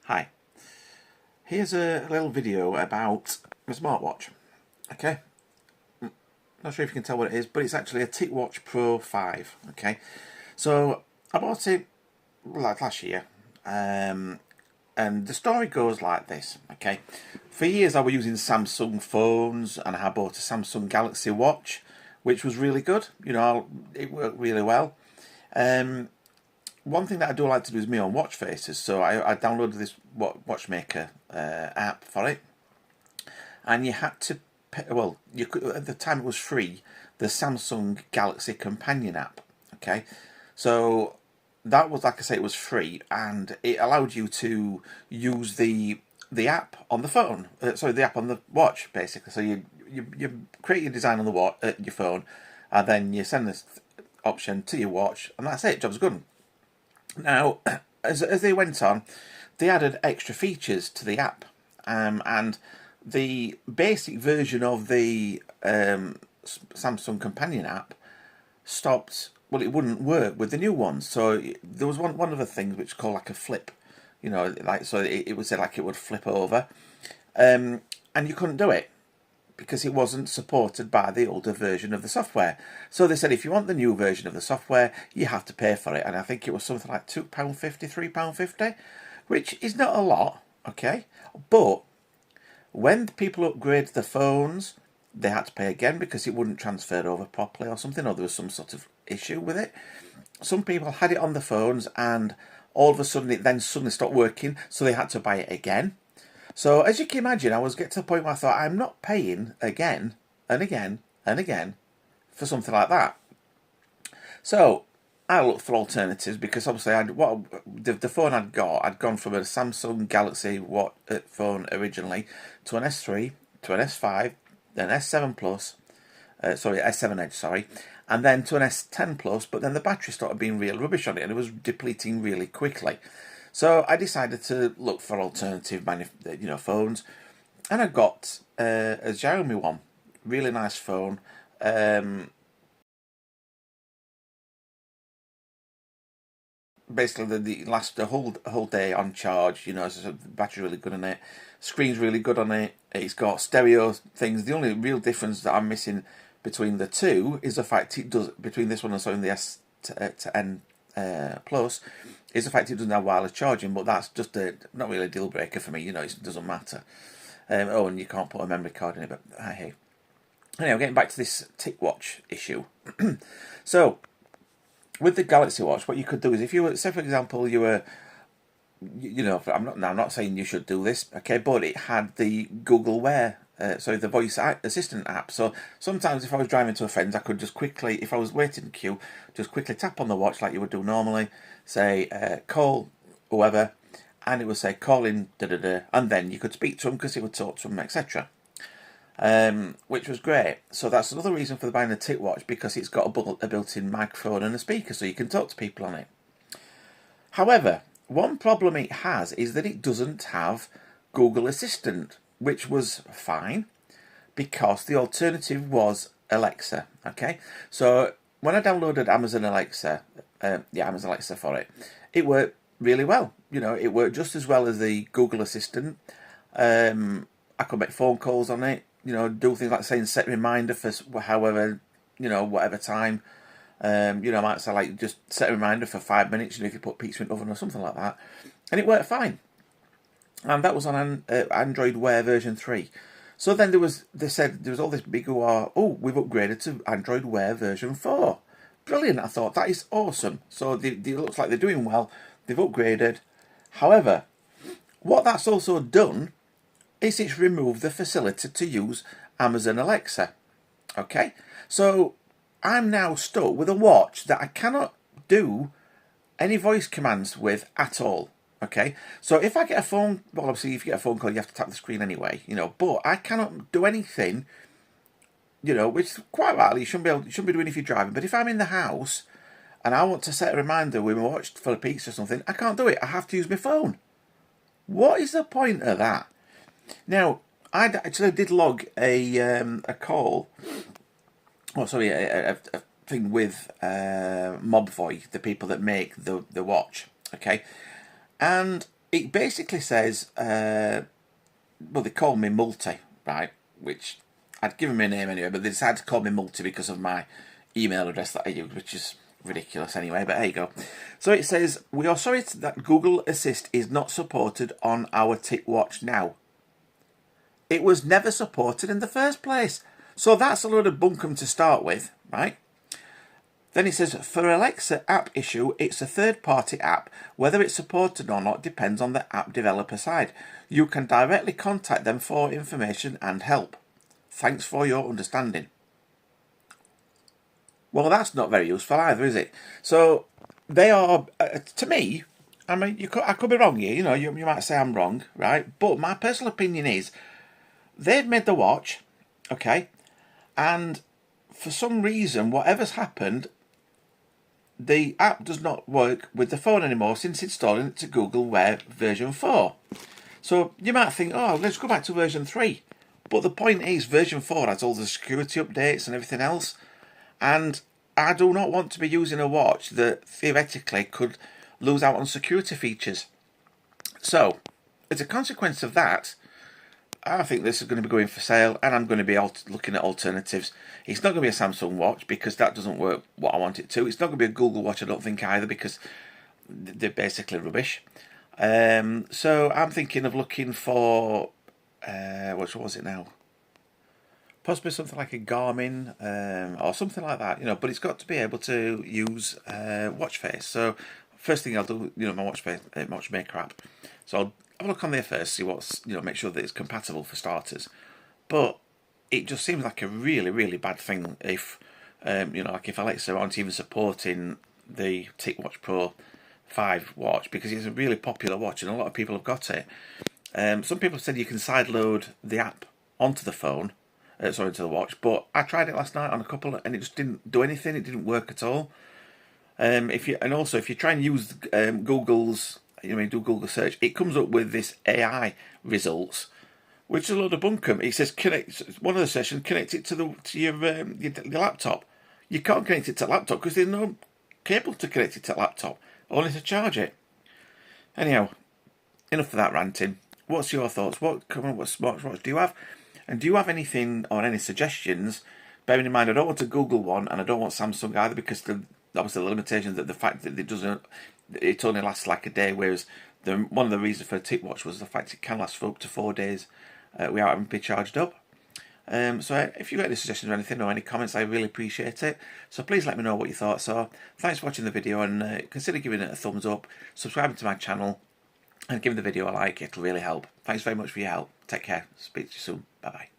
Hi, here's a little video about a smartwatch. Okay, not sure if you can tell what it is, but it's actually a Ticwatch Pro 5. Okay, so I bought it like last year, and the story goes like this. Okay, for years I was using Samsung phones, and I bought a Samsung Galaxy watch, which was really good. It worked really well. One thing that I do like to do is my own watch faces, so I downloaded this watchmaker app for it, and you had to pay, well, you could, at the time it was free, the Samsung Galaxy Companion app. Okay, so that was, like I say, it was free, and it allowed you to use the app on the phone. The app on the watch, basically. So you create your design on the watch, your phone, and then you send this option to your watch, and that's it. Job's good. Now, as they went on, they added extra features to the app, and the basic version of the Samsung Companion app stopped. Well, it wouldn't work with the new ones. So there was one of the things which is called like a flip, it would say like it would flip over, and you couldn't do it because it wasn't supported by the older version of the software. So they said if you want the new version of the software, you have to pay for it. And I think it was something like £2.50, £3.50, which is not a lot, okay? But when people upgraded the phones, they had to pay again because it wouldn't transfer over properly or something, or there was some sort of issue with it. Some people had it on the phones and all of a sudden it then suddenly stopped working, so they had to buy it again. So as you can imagine, I was getting to the point where I thought, I'm not paying again and again and again for something like that. So I looked for alternatives because obviously the phone I'd gone from a Samsung Galaxy phone originally to an S3, to an S5, then S7 Plus, S7 Edge, and then to an S10 Plus. But then the battery started being real rubbish on it, and it was depleting really quickly. So I decided to look for alternative phones, and I got a Xiaomi one, really nice phone. Basically, the last a whole day on charge. So the battery's really good on it, screen's really good on it. It's got stereo things. The only real difference that I'm missing between the two is the fact it does, between this one and the S to N Plus, is the fact it doesn't have wireless charging. But that's just not really a deal breaker for me. It doesn't matter. And you can't put a memory card in it. But hey, anyway, getting back to this Ticwatch issue. So with the Galaxy Watch, what you could do is, if you were, say for example, I'm not saying you should do this, okay, but it had the Google Wear, the voice assistant app. So sometimes if I was driving to a friend's, I could just quickly, if I was waiting in queue, just quickly tap on the watch like you would do normally, say call whoever, and it would say call in da da da, and then you could speak to them because it would talk to them, etc. Which was great. So that's another reason for buying the Ticwatch, because it's got a built-in microphone and a speaker, so you can talk to people on it. However, one problem it has is that it doesn't have Google Assistant, which was fine because the alternative was Alexa. Okay, so when I downloaded Amazon Alexa for it, it worked really well. It worked just as well as the Google Assistant. I could make phone calls on it. Do things like saying set reminder for however, whatever time. I might say like just set a reminder for 5 minutes. If you put pizza in the oven or something like that, and it worked fine. And that was on Android Wear version 3. So then they said there was all this big we've upgraded to Android Wear version 4. Brilliant! I thought that is awesome. So it looks like they're doing well. They've upgraded. However, what that's also done is it's removed the facility to use Amazon Alexa. Okay, so I'm now stuck with a watch that I cannot do any voice commands with at all. Okay, so if I get a phone, well, obviously if you get a phone call, you have to tap the screen anyway, but I cannot do anything, which quite rightly you shouldn't be doing if you're driving. But if I'm in the house and I want to set a reminder with my watch for a pizza or something, I can't do it. I have to use my phone. What is the point of that? Now, I actually did log a call. A thing with Mobvoi, the people that make the watch. Okay, and it basically says, well, they call me Multi, right? Which I'd given my name anyway, but they decided to call me Multi because of my email address that I use, which is ridiculous anyway, but there you go. So it says, we are sorry that Google Assist is not supported on our Ticwatch now. It was never supported in the first place. So that's a load of bunkum to start with, right? Then it says, for Alexa app issue, it's a third-party app. Whether it's supported or not depends on the app developer side. You can directly contact them for information and help. Thanks for your understanding. Well, that's not very useful either, is it? So they are, to me, I mean, I could be wrong here. You know, you might say I'm wrong, right? But my personal opinion is they've made the watch, okay, and for some reason, whatever's happened, the app does not work with the phone anymore since installing it to Google Wear version 4. So you might think, oh, let's go back to version 3. But the point is, version 4 has all the security updates and everything else. And I do not want to be using a watch that theoretically could lose out on security features. So, as a consequence of that, I think this is going to be going for sale, and I'm going to be looking at alternatives. It's not going to be a Samsung watch because that doesn't work what I want it to. It's not going to be a Google watch, I don't think, either, because they're basically rubbish. So I'm thinking of looking for, what was it now? Possibly something like a Garmin or something like that, you know. But it's got to be able to use watch face. So first thing I'll do, you know, my watchmaker app. So I'll have a look on there first, see what's, you know, make sure that it's compatible for starters. But it just seems like a really, really bad thing if, you know, like if Alexa aren't even supporting the Ticwatch Pro 5 watch, because it's a really popular watch and a lot of people have got it. Some people said you can sideload the app onto the phone, to the watch, but I tried it last night on a couple and it just didn't do anything. It didn't work at all. If you try and use Google's, you know, do Google search, it comes up with this AI results, which is a load of bunkum. It says connect one of the sessions, connect it to your laptop. You can't connect it to a laptop because there's no cable to connect it to a laptop, only to charge it. Anyhow, enough of that ranting. What's your thoughts? What smartwatch do you have? And do you have anything or any suggestions? Bearing in mind, I don't want a Google one, and I don't want Samsung either, because obviously the limitations, that the fact that it only lasts like a day, whereas one of the reasons for a Ticwatch was the fact it can last for up to 4 days without having to be charged up. So if you've got any suggestions or anything or any comments, I really appreciate it. So please let me know what your thoughts are. Thanks for watching the video, and consider giving it a thumbs up, subscribing to my channel, and giving the video a like. It'll really help. Thanks very much for your help. Take care. Speak to you soon. Bye bye.